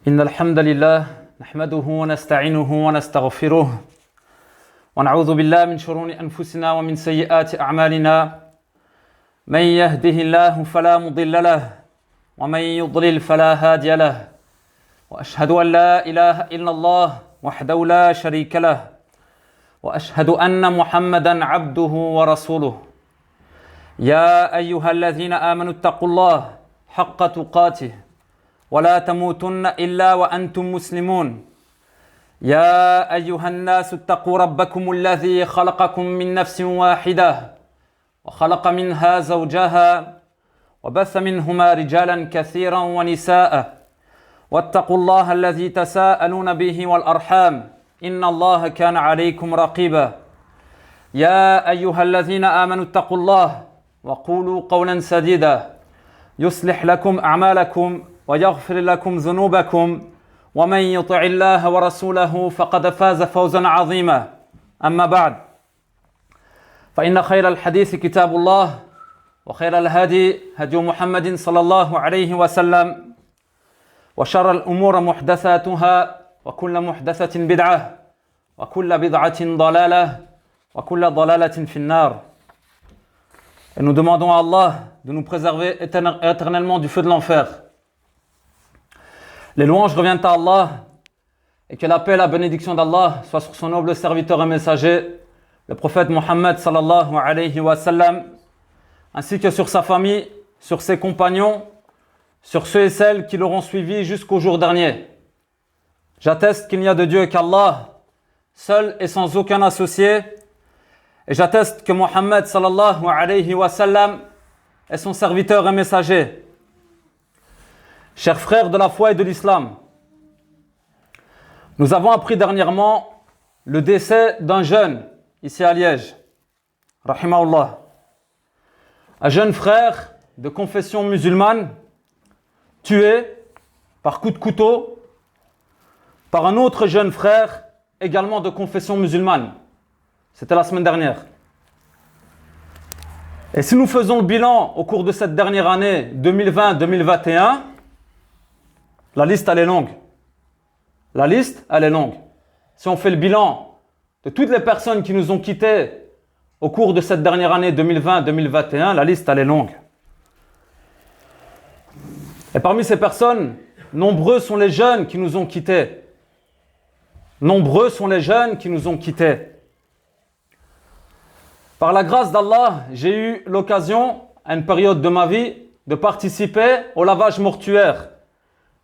إن الحمد لله نحمده ونستعينه ونستغفره ونعوذ بالله من شرور أنفسنا ومن سيئات أعمالنا من يهده الله فلا مضل له ومن يضلل فلا هادي له وأشهد أن لا إله إلا الله وحده لا شريك له وأشهد أن محمدًا عبده ورسوله يا أيها الذين آمنوا اتقوا الله حق تقاته ولا تموتن إلا وأنتم مسلمون يا أيها الناس اتقوا ربكم الذي خلقكم من نفس واحدة وخلق منها زوجها وبث منهما رجالا كثيرا ونساء واتقوا الله الذي تساءلون به والأرحام إن الله كان عليكم رقيبا يا أيها الذين آمنوا اتقوا الله وقولوا قولا سديدا يصلح لكم أعمالكم ويغفر لكم ذنوبكم ومن يطع الله ورسوله فقد فاز فوزا عظيما أما بعد فإن خير الحديث كتاب الله وخير الهدي هدي محمد صلى الله عليه وسلم وشر الأمور محدثاتها وكل محدثة بدعة وكل بدعة ضلالة وكل ضلالة في النار. Et nous demandons à Allah de nous préserver éternellement du feu de l'enfer. Les louanges reviennent à Allah et que la paix et la bénédiction d'Allah soient sur son noble serviteur et messager, le prophète Mohammed sallallahu alayhi wa sallam, ainsi que sur sa famille, sur ses compagnons, sur ceux et celles qui l'auront suivi jusqu'au jour dernier. J'atteste qu'il n'y a de Dieu qu'Allah, seul et sans aucun associé, et j'atteste que Mohammed sallallahu alayhi wa sallam est son serviteur et messager. Chers frères de la foi et de l'islam, nous avons appris dernièrement le décès d'un jeune ici à Liège, rahimahullah, un jeune frère de confession musulmane tué par coup de couteau par un autre jeune frère également de confession musulmane. C'était la semaine dernière. Et si nous faisons le bilan au cours de cette dernière année 2020-2021, la liste elle est longue. La liste elle est longue. Si on fait le bilan de toutes les personnes qui nous ont quittés au cours de cette dernière année 2020-2021, la liste elle est longue. Et parmi ces personnes, nombreux sont les jeunes qui nous ont quittés. Nombreux sont les jeunes qui nous ont quittés. Par la grâce d'Allah, j'ai eu l'occasion, à une période de ma vie, de participer au lavage mortuaire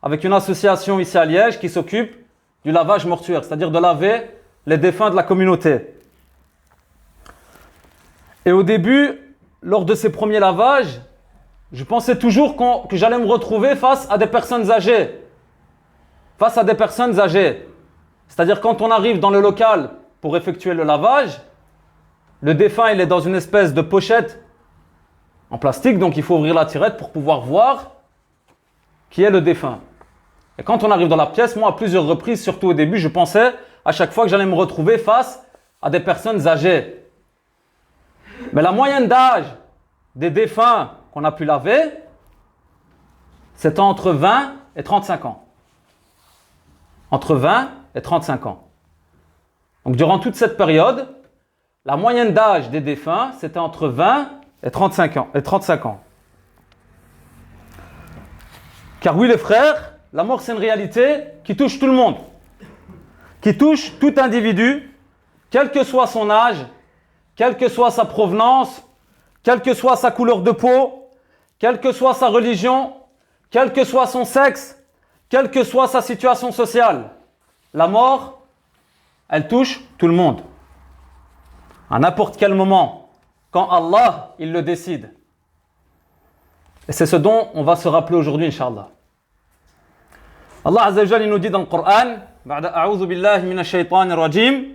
avec une association ici à Liège qui s'occupe du lavage mortuaire, c'est-à-dire de laver les défunts de la communauté. Et au début, lors de ces premiers lavages, je pensais toujours que j'allais me retrouver face à des personnes âgées. Face à des personnes âgées. C'est-à-dire quand on arrive dans le local pour effectuer le lavage, le défunt il est dans une espèce de pochette en plastique, donc il faut ouvrir la tirette pour pouvoir voir qui est le défunt. Et quand on arrive dans la pièce, moi à plusieurs reprises, surtout au début, je pensais à chaque fois que j'allais me retrouver face à des personnes âgées. Mais la moyenne d'âge des défunts qu'on a pu laver, c'est entre 20 et 35 ans. Entre 20 et 35 ans. Donc durant toute cette période, la moyenne d'âge des défunts, c'était entre 20 et 35 ans. Car oui les frères, la mort c'est une réalité qui touche tout le monde. Qui touche tout individu, quel que soit son âge, quelle que soit sa provenance, quelle que soit sa couleur de peau, quelle que soit sa religion, quel que soit son sexe, quelle que soit sa situation sociale. La mort, elle touche tout le monde. À n'importe quel moment, quand Allah, il le décide. Et c'est ce dont on va se rappeler aujourd'hui, Inch'Allah. Allah Azza wa Jalla nous dit dans le Coran, Ba'da a'udhu billahi minash shaytanir rajim,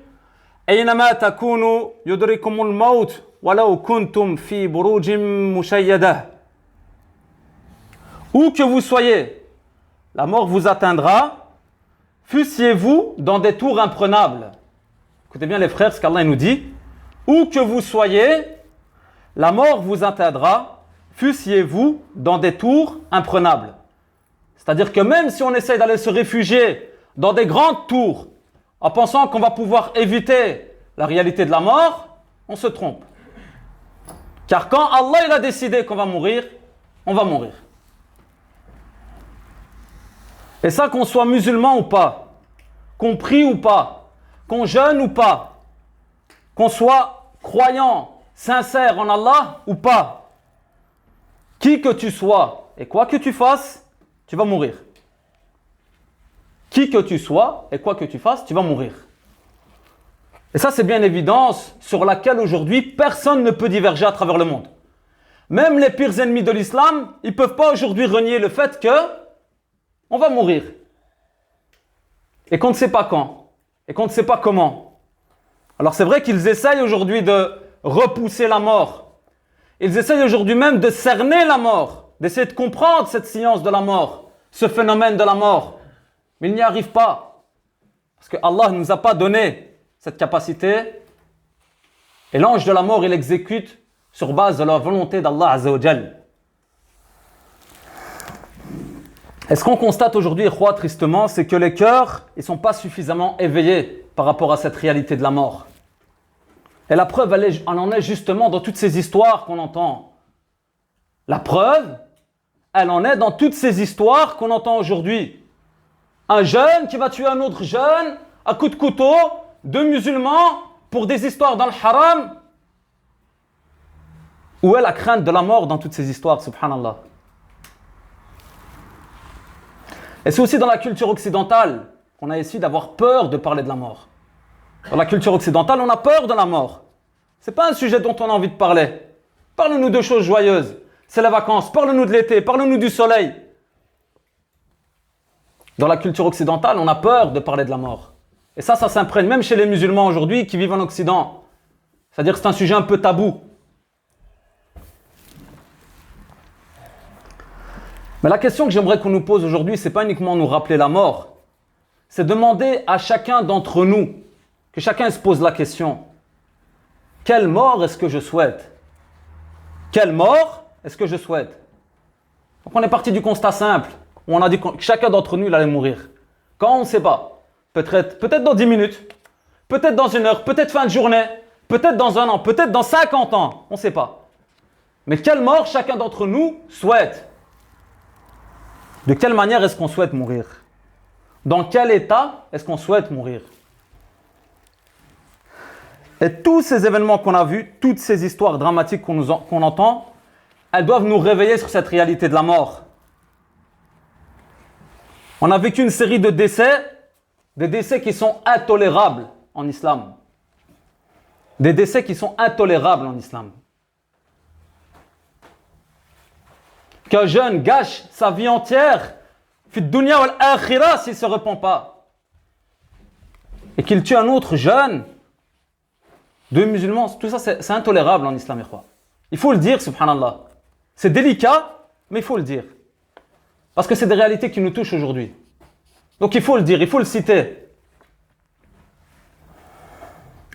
Aynama takunu yudrikumul maut, walau kuntum fi burujim mushayyadah. Où que vous soyez, la mort vous atteindra, fussiez-vous dans des tours imprenables. Écoutez bien les frères, ce qu'Allah nous dit. Où que vous soyez, la mort vous atteindra, fussiez-vous dans des tours imprenables. C'est-à-dire que même si on essaye d'aller se réfugier dans des grandes tours en pensant qu'on va pouvoir éviter la réalité de la mort, on se trompe. Car quand Allah il a décidé qu'on va mourir, on va mourir. Et ça, qu'on soit musulman ou pas, qu'on prie ou pas, qu'on jeûne ou pas, qu'on soit croyant, sincère en Allah ou pas, qui que tu sois et quoi que tu fasses, tu vas mourir. Qui que tu sois et quoi que tu fasses, tu vas mourir. Et ça, c'est bien une évidence sur laquelle aujourd'hui, personne ne peut diverger à travers le monde. Même les pires ennemis de l'islam, ils ne peuvent pas aujourd'hui renier le fait que on va mourir. Et qu'on ne sait pas quand. Et qu'on ne sait pas comment. Alors c'est vrai qu'ils essayent aujourd'hui de repousser la mort. Ils essayent aujourd'hui même de cerner la mort, d'essayer de comprendre cette science de la mort, ce phénomène de la mort. Mais ils n'y arrivent pas. Parce que Allah ne nous a pas donné cette capacité. Et l'ange de la mort, il exécute sur base de la volonté d'Allah Azza wa Jal. Et ce qu'on constate aujourd'hui, Ikhwa, tristement, c'est que les cœurs, ils ne sont pas suffisamment éveillés par rapport à cette réalité de la mort. Et la preuve, elle en est justement dans toutes ces histoires qu'on entend. La preuve, elle en est dans toutes ces histoires qu'on entend aujourd'hui. Un jeune qui va tuer un autre jeune à coups de couteau, deux musulmans, pour des histoires dans le haram. Où est la crainte de la mort dans toutes ces histoires, subhanallah? Et c'est aussi dans la culture occidentale qu'on a essayé d'avoir peur de parler de la mort. Dans la culture occidentale, on a peur de la mort. Ce n'est pas un sujet dont on a envie de parler. Parle-nous de choses joyeuses. C'est les vacances. Parle-nous de l'été. Parle-nous du soleil. Dans la culture occidentale, on a peur de parler de la mort. Et ça s'imprègne même chez les musulmans aujourd'hui qui vivent en Occident. C'est-à-dire que c'est un sujet un peu tabou. Mais la question que j'aimerais qu'on nous pose aujourd'hui, ce n'est pas uniquement nous rappeler la mort. C'est demander à chacun d'entre nous, que chacun se pose la question. Quelle mort est-ce que je souhaite? Quelle mort est-ce que je souhaite? Donc on est parti du constat simple, où on a dit que chacun d'entre nous, il allait mourir. Quand on ne sait pas. Peut-être dans 10 minutes, peut-être dans 1 heure, peut-être fin de journée, peut-être dans 1 an, peut-être dans 50 ans, on ne sait pas. Mais quelle mort chacun d'entre nous souhaite? De quelle manière est-ce qu'on souhaite mourir? Dans quel état est-ce qu'on souhaite mourir? Et tous ces événements qu'on a vus, toutes ces histoires dramatiques qu'on entend, elles doivent nous réveiller sur cette réalité de la mort. On a vécu une série de décès, des décès qui sont intolérables en islam. Des décès qui sont intolérables en islam. Qu'un jeune gâche sa vie entière, fi dunya wal akhirah, s'il ne se repent pas. Et qu'il tue un autre jeune, deux musulmans, tout ça c'est intolérable en islam. Il faut le dire, subhanallah. C'est délicat, mais il faut le dire. Parce que c'est des réalités qui nous touchent aujourd'hui. Donc il faut le dire, il faut le citer.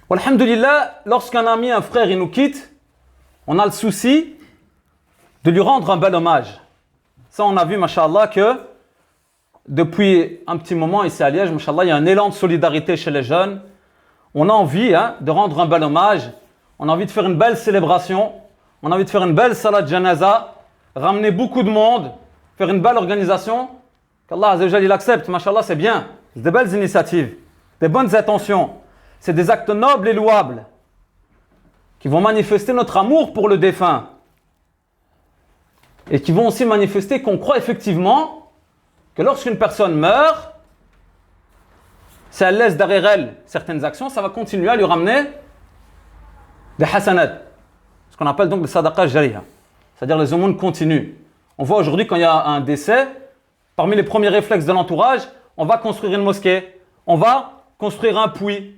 Alhamdulillah, lorsqu'un ami, un frère, il nous quitte, on a le souci de lui rendre un bel hommage. Ça, on a vu, mashallah, que depuis un petit moment ici à Liège, mashallah, il y a un élan de solidarité chez les jeunes. On a envie de rendre un bel hommage. On a envie de faire une belle célébration. On a envie de faire une belle salat janaza, ramener beaucoup de monde, faire une belle organisation. Qu'Allah Azza wa Jalla, il accepte, mashallah, c'est bien. C'est des belles initiatives, des bonnes intentions. C'est des actes nobles et louables qui vont manifester notre amour pour le défunt. Et qui vont aussi manifester qu'on croit effectivement que lorsqu'une personne meurt, si elle laisse derrière elle certaines actions, ça va continuer à lui ramener des hasanat. Ce qu'on appelle donc le sadaqa jariha. C'est-à-dire les aumônes continues. On voit aujourd'hui quand il y a un décès, parmi les premiers réflexes de l'entourage, on va construire une mosquée, on va construire un puits.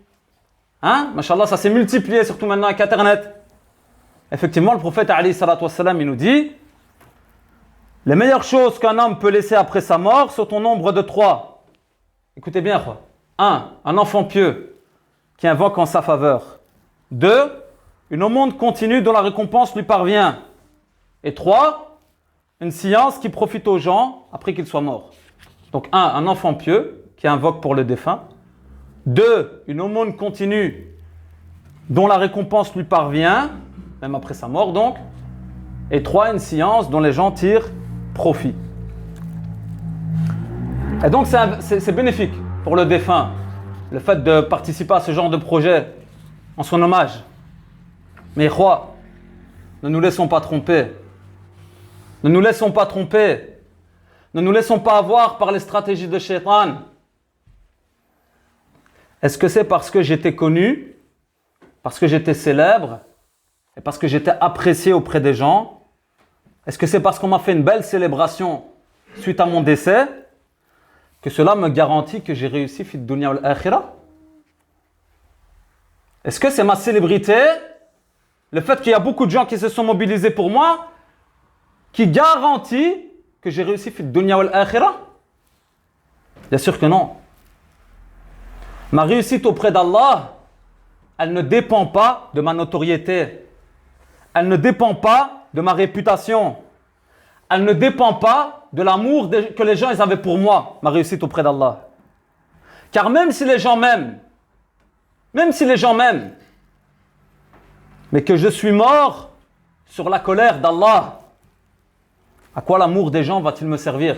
Mashallah, ça s'est multiplié, surtout maintenant avec Internet. Effectivement, le prophète alayhi salatu wassalam, il nous dit: les meilleures choses qu'un homme peut laisser après sa mort sont au nombre de 3. Écoutez bien, quoi. 1. Un enfant pieux qui invoque en sa faveur. 2. Une aumône continue dont la récompense lui parvient. Et 3. Une science qui profite aux gens après qu'ils soient morts. Donc un enfant pieux qui invoque pour le défunt. 2, une aumône continue dont la récompense lui parvient, même après sa mort donc. Et 3, une science dont les gens tirent profit. Et donc c'est bénéfique pour le défunt, le fait de participer à ce genre de projet en son hommage. Mais quoi, ne nous laissons pas tromper. Ne nous laissons pas tromper. Ne nous laissons pas avoir par les stratégies de Shaitan. Est-ce que c'est parce que j'étais connu, parce que j'étais célèbre, et parce que j'étais apprécié auprès des gens? Est-ce que c'est parce qu'on m'a fait une belle célébration suite à mon décès que cela me garantit que j'ai réussi fi dunya wal akhirah? Est-ce que c'est ma célébrité, le fait qu'il y a beaucoup de gens qui se sont mobilisés pour moi, qui garantit que j'ai réussi fi dunya wal akhirah? Bien sûr que non. Ma réussite auprès d'Allah, elle ne dépend pas de ma notoriété. Elle ne dépend pas de ma réputation. Elle ne dépend pas de l'amour que les gens ils avaient pour moi, ma réussite auprès d'Allah. Car même si les gens m'aiment, mais que je suis mort sur la colère d'Allah, à quoi l'amour des gens va-t-il me servir?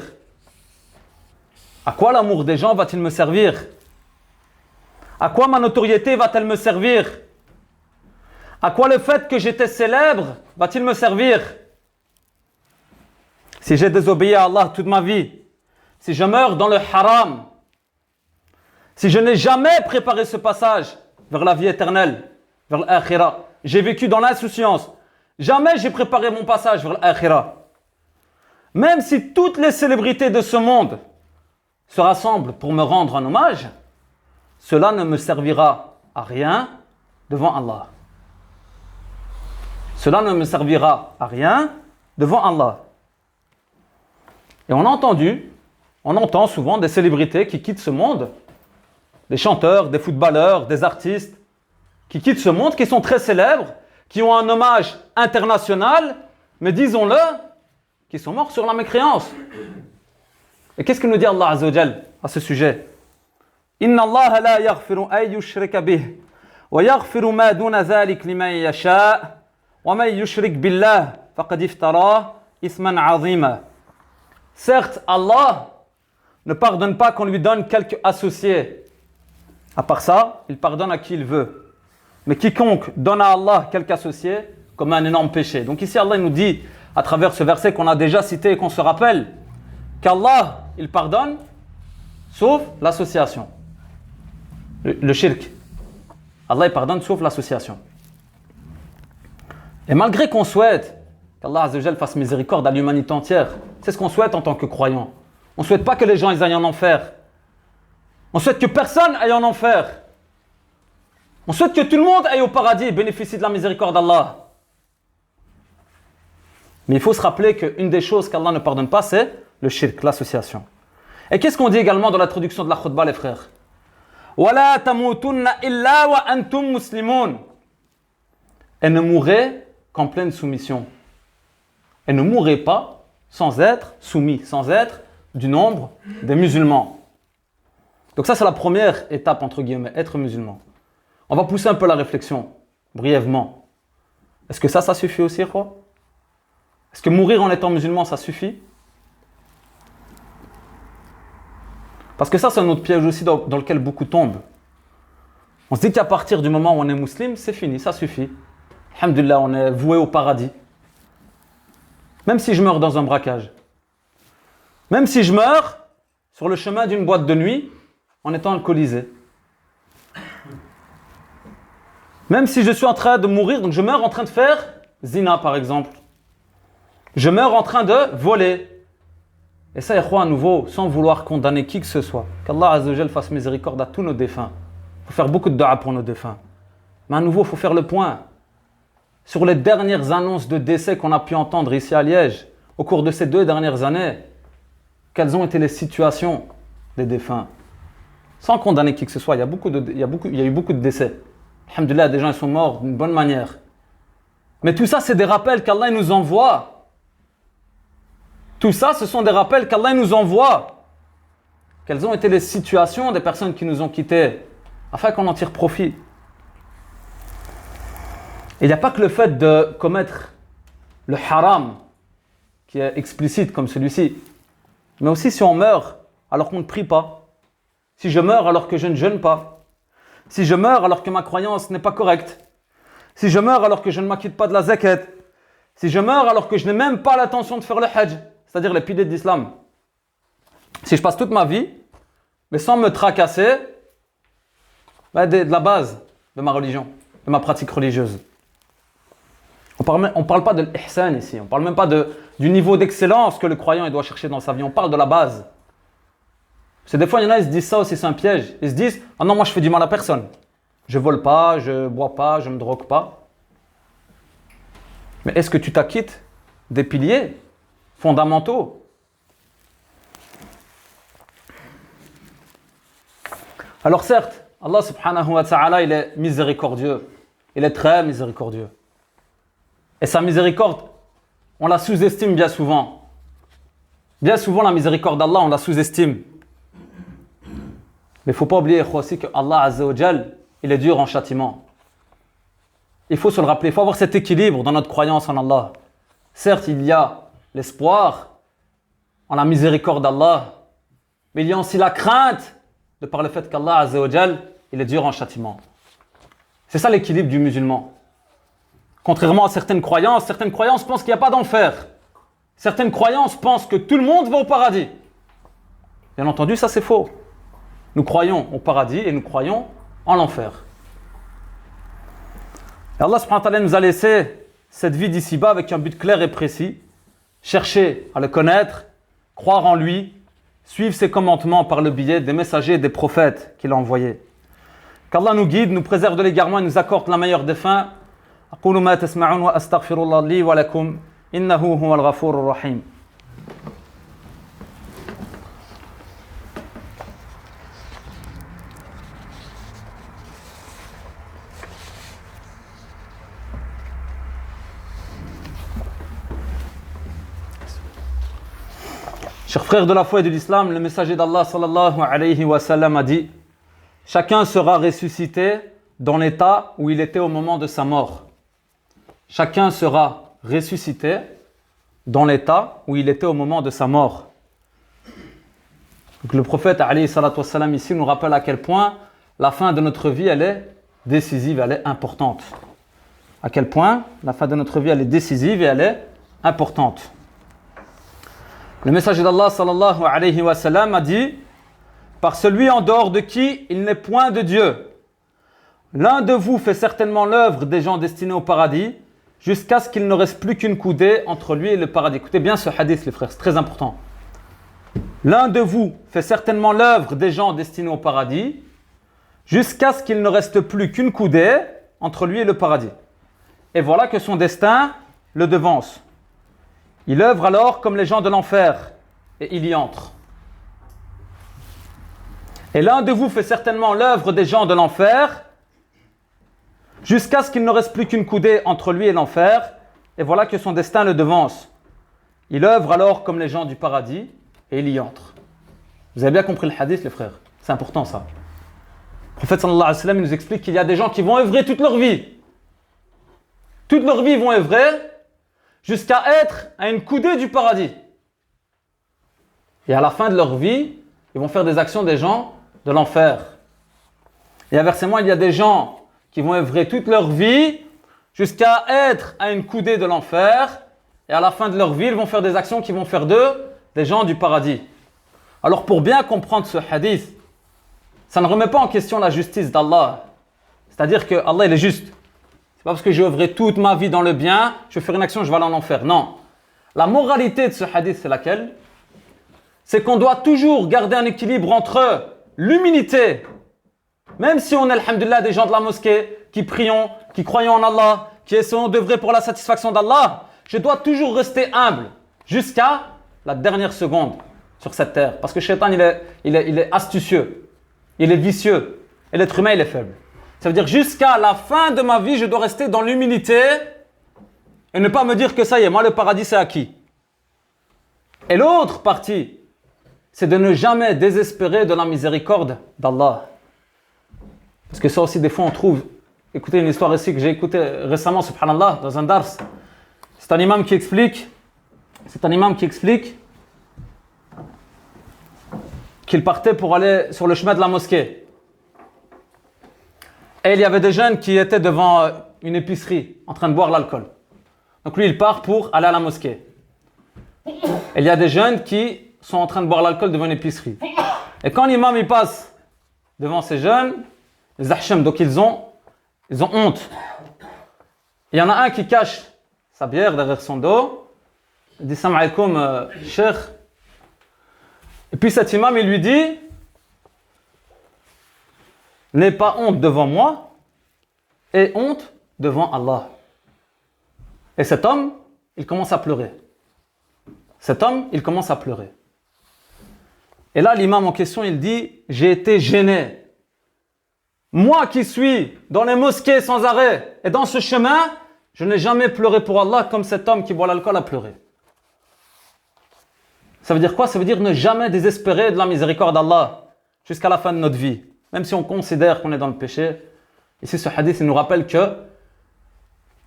À quoi l'amour des gens va-t-il me servir? À quoi ma notoriété va-t-elle me servir? À quoi le fait que j'étais célèbre va-t-il me servir? Si j'ai désobéi à Allah toute ma vie, si je meurs dans le haram, si je n'ai jamais préparé ce passage vers la vie éternelle, vers l'akhirah, j'ai vécu dans l'insouciance, jamais j'ai préparé mon passage vers l'akhirah. Même si toutes les célébrités de ce monde se rassemblent pour me rendre un hommage, cela ne me servira à rien devant Allah. Cela ne me servira à rien devant Allah. Et on entend souvent des célébrités qui quittent ce monde, des chanteurs, des footballeurs, des artistes, qui quittent ce monde, qui sont très célèbres, qui ont un hommage international, mais disons-le, qui sont morts sur la mécréance. Et qu'est-ce que nous dit Allah Azza wa Jal à ce sujet? Inna Allah la yaghfiru an yushraka bih wa yaghfiru ma duna dhalik liman yasha wa man yushrik billah faqad iftara ithman 'azima. Certes, Allah ne pardonne pas qu'on lui donne quelques associés. À part ça, il pardonne à qui il veut. Mais quiconque donne à Allah quelques associés commet un énorme péché. Donc ici, Allah nous dit, à travers ce verset qu'on a déjà cité et qu'on se rappelle, qu'Allah, il pardonne, sauf l'association. Le shirk. Allah, il pardonne, sauf l'association. Et malgré qu'on souhaite qu'Allah Azza wa Jal fasse miséricorde à l'humanité entière, c'est ce qu'on souhaite en tant que croyant. On ne souhaite pas que les gens ils aillent en enfer. On souhaite que personne aille en enfer. On souhaite que tout le monde aille au paradis et bénéficie de la miséricorde d'Allah. Mais il faut se rappeler qu'une des choses qu'Allah ne pardonne pas, c'est le shirk, l'association. Et qu'est-ce qu'on dit également dans l'introduction de la khutbah, les frères? وَلَا تَمُوتُنَّ إِلَّا وَأَنْتُمْ مُسْلِمُونَ. Et ne mourrez qu'en pleine soumission. Et ne mourrez pas sans être soumis, sans être du nombre des musulmans. Donc ça, c'est la première étape, entre guillemets, être musulman. On va pousser un peu la réflexion, brièvement. Est-ce que ça suffit aussi, quoi? Est-ce que mourir en étant musulman, ça suffit? Parce que ça, c'est un autre piège aussi dans lequel beaucoup tombent. On se dit qu'à partir du moment où on est musulman, c'est fini, ça suffit. Alhamdulillah, on est voué au paradis. Même si je meurs dans un braquage. Même si je meurs sur le chemin d'une boîte de nuit en étant alcoolisé. Même si je suis en train de mourir, donc je meurs en train de faire zina par exemple. Je meurs en train de voler. Et ça, à nouveau, sans vouloir condamner qui que ce soit. Qu'Allah Azza wa Jal fasse miséricorde à tous nos défunts. Il faut faire beaucoup de dua pour nos défunts. Mais à nouveau, il faut faire le point sur les dernières annonces de décès qu'on a pu entendre ici à Liège, au cours de ces 2 dernières années. Quelles ont été les situations des défunts? Sans condamner qui que ce soit, il y a eu beaucoup de décès. Alhamdulillah, des gens ils sont morts d'une bonne manière. Mais tout ça, c'est des rappels qu'Allah nous envoie. Tout ça, ce sont des rappels qu'Allah nous envoie. Quelles ont été les situations des personnes qui nous ont quittés afin qu'on en tire profit. Il n'y a pas que le fait de commettre le haram qui est explicite comme celui-ci, mais aussi si on meurt alors qu'on ne prie pas, si je meurs alors que je ne jeûne pas, si je meurs alors que ma croyance n'est pas correcte, si je meurs alors que je ne m'acquitte pas de la zakat, si je meurs alors que je n'ai même pas l'intention de faire le hajj, c'est-à-dire les piliers de l'islam, si je passe toute ma vie, mais sans me tracasser de la base de ma religion, de ma pratique religieuse. On parle pas de l'ihsan ici, on parle même pas du niveau d'excellence que le croyant il doit chercher dans sa vie, on parle de la base. Parce que des fois, il y en a, ils se disent ça aussi, c'est un piège. Ils se disent, ah non, moi je fais du mal à personne. Je vole pas, je bois pas, je me drogue pas. Mais est-ce que tu t'acquittes des piliers fondamentaux? Alors certes, Allah subhanahu wa ta'ala, il est miséricordieux. Il est très miséricordieux. Et sa miséricorde, on la sous-estime bien souvent. Bien souvent, la miséricorde d'Allah, on la sous-estime. Mais il ne faut pas oublier aussi que Allah Azza wa Jal, il est dur en châtiment. Il faut se le rappeler, il faut avoir cet équilibre dans notre croyance en Allah. Certes, il y a l'espoir en la miséricorde d'Allah, mais il y a aussi la crainte de par le fait qu'Allah Azza wa Jal, il est dur en châtiment. C'est ça l'équilibre du musulman. Contrairement à certaines croyances pensent qu'il n'y a pas d'enfer. Certaines croyances pensent que tout le monde va au paradis. Bien entendu, ça c'est faux. Nous croyons au paradis et nous croyons en l'enfer. Et Allah subhanahu wa ta'ala nous a laissé cette vie d'ici-bas avec un but clair et précis. Chercher à le connaître, croire en lui, suivre ses commandements par le biais des messagers et des prophètes qu'il a envoyés. Qu'Allah nous guide, nous préserve de l'égarement et nous accorde la meilleure des fins. أقول ما تسمعون وأستغفر الله لي ولكم إنه هو الغفور الرحيم. Chers frères de la foi et de l'islam, le messager d'Allah sallallahu alayhi wa sallam a dit: chacun sera ressuscité dans l'état où il était au moment de sa mort. Chacun sera ressuscité dans l'état où il était au moment de sa mort. Donc le prophète alayhi salatu wassalam ici nous rappelle à quel point la fin de notre vie elle est décisive, elle est importante. À quel point la fin de notre vie elle est décisive et elle est importante. Le messager d'Allah sallallahu alayhi wa sallam a dit: par celui en dehors de qui il n'est point de Dieu, l'un de vous fait certainement l'œuvre des gens destinés au paradis, jusqu'à ce qu'il ne reste plus qu'une coudée entre lui et le paradis. Écoutez bien ce hadith, les frères, c'est très important. L'un de vous fait certainement l'œuvre des gens destinés au paradis, jusqu'à ce qu'il ne reste plus qu'une coudée entre lui et le paradis. Et voilà que son destin le devance. Il œuvre alors comme les gens de l'enfer, et il y entre. Et l'un de vous fait certainement l'œuvre des gens de l'enfer, jusqu'à ce qu'il ne reste plus qu'une coudée entre lui et l'enfer, et voilà que son destin le devance. Il œuvre alors comme les gens du paradis, et il y entre. Vous avez bien compris le hadith, les frères? C'est important ça. Le prophète sallallahu alayhi wa sallam nous explique qu'il y a des gens qui vont œuvrer toute leur vie. Toute leur vie, ils vont œuvrer jusqu'à être à une coudée du paradis. Et à la fin de leur vie, ils vont faire des actions des gens de l'enfer. Et inversement, il y a des gens qui vont œuvrer toute leur vie jusqu'à être à une coudée de l'enfer, et à la fin de leur vie, ils vont faire des actions qui vont faire d'eux des gens du paradis. Alors pour bien comprendre ce hadith, ça ne remet pas en question la justice d'Allah. C'est-à-dire que Allah il est juste. C'est pas parce que j'ai œuvré toute ma vie dans le bien, je vais faire une action, je vais aller en enfer. Non. La moralité de ce hadith, c'est laquelle? C'est qu'on doit toujours garder un équilibre entre l'humilité. Même si on est, alhamdulillah, des gens de la mosquée, qui prions, qui croyons en Allah, qui essayons d'œuvrer pour la satisfaction d'Allah, je dois toujours rester humble jusqu'à la dernière seconde sur cette terre. Parce que Shaitan, il est astucieux, il est vicieux, et l'être humain, il est faible. Ça veut dire jusqu'à la fin de ma vie, je dois rester dans l'humilité et ne pas me dire que ça y est, moi le paradis c'est acquis. Et l'autre partie, c'est de ne jamais désespérer de la miséricorde d'Allah. Parce que ça aussi, des fois, on trouve... Écoutez une histoire ici que j'ai écoutée récemment, subhanallah, dans un dars. C'est un imam qui explique qu'il partait pour aller sur le chemin de la mosquée. Et il y avait des jeunes qui étaient devant une épicerie, en train de boire l'alcool. Donc lui, il part pour aller à la mosquée. Et il y a des jeunes qui sont en train de boire l'alcool devant une épicerie. Et quand l'imam il passe devant ces jeunes, les ahcham, donc ils ont honte. Il y en a un qui cache sa bière derrière son dos. Il dit Salam alaikum, cheikh. Et puis cet imam, il lui dit n'aie pas honte devant moi et honte devant Allah. Et cet homme, il commence à pleurer. Et là, l'imam en question, il dit j'ai été gêné. Moi qui suis dans les mosquées sans arrêt et dans ce chemin, je n'ai jamais pleuré pour Allah comme cet homme qui boit l'alcool a pleuré. Ça veut dire quoi? Ça veut dire ne jamais désespérer de la miséricorde d'Allah jusqu'à la fin de notre vie. Même si on considère qu'on est dans le péché. Ici, ce hadith, il nous rappelle que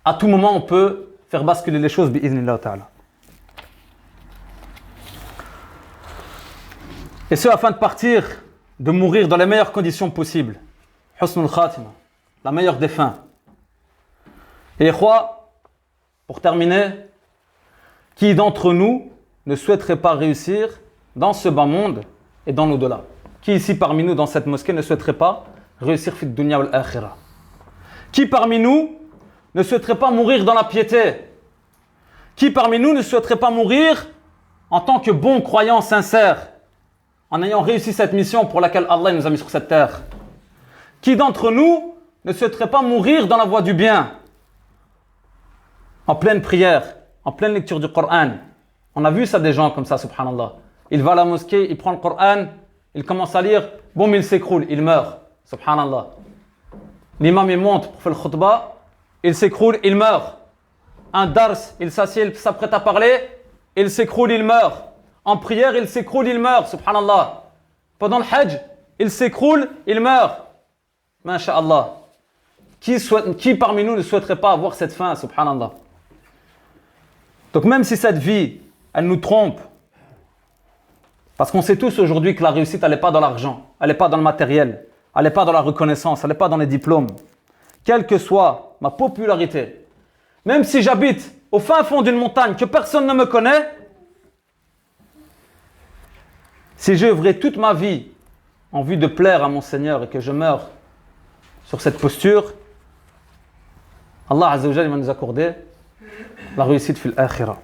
à tout moment, on peut faire basculer les choses bi'idhnillah ta'ala. Et ce, afin de partir, de mourir dans les meilleures conditions possibles. Husnul Khatima, la meilleure des fins. Et ikhwa, pour terminer, qui d'entre nous ne souhaiterait pas réussir dans ce bas monde et dans l'au-delà? Qui ici parmi nous dans cette mosquée ne souhaiterait pas réussir fit dunya wal akhirah? Qui parmi nous ne souhaiterait pas mourir dans la piété? Qui parmi nous ne souhaiterait pas mourir en tant que bon croyant sincère, en ayant réussi cette mission pour laquelle Allah nous a mis sur cette terre? Qui d'entre nous ne souhaiterait pas mourir dans la voie du bien, en pleine prière, en pleine lecture du Coran? On a vu ça des gens comme ça, subhanallah. Il va à la mosquée, il prend le Coran, il commence à lire, boum, il s'écroule, il meurt, subhanallah. L'imam il monte pour faire le khutbah, il s'écroule, il meurt. Un dars, il s'assied, il s'apprête à parler, il s'écroule, il meurt. En prière, il s'écroule, il meurt, subhanallah. Pendant le hajj, il s'écroule, il meurt. Masha'Allah. Qui parmi nous ne souhaiterait pas avoir cette fin, subhanallah? Donc même si cette vie, elle nous trompe, parce qu'on sait tous aujourd'hui que la réussite, elle n'est pas dans l'argent, elle n'est pas dans le matériel, elle n'est pas dans la reconnaissance, elle n'est pas dans les diplômes. Quelle que soit ma popularité, même si j'habite au fin fond d'une montagne, que personne ne me connaît, si j'ai œuvré toute ma vie en vue de plaire à mon Seigneur et que je meurs sur cette posture, Allah Azza wa Jalla va nous accorder la réussite fil akhirah.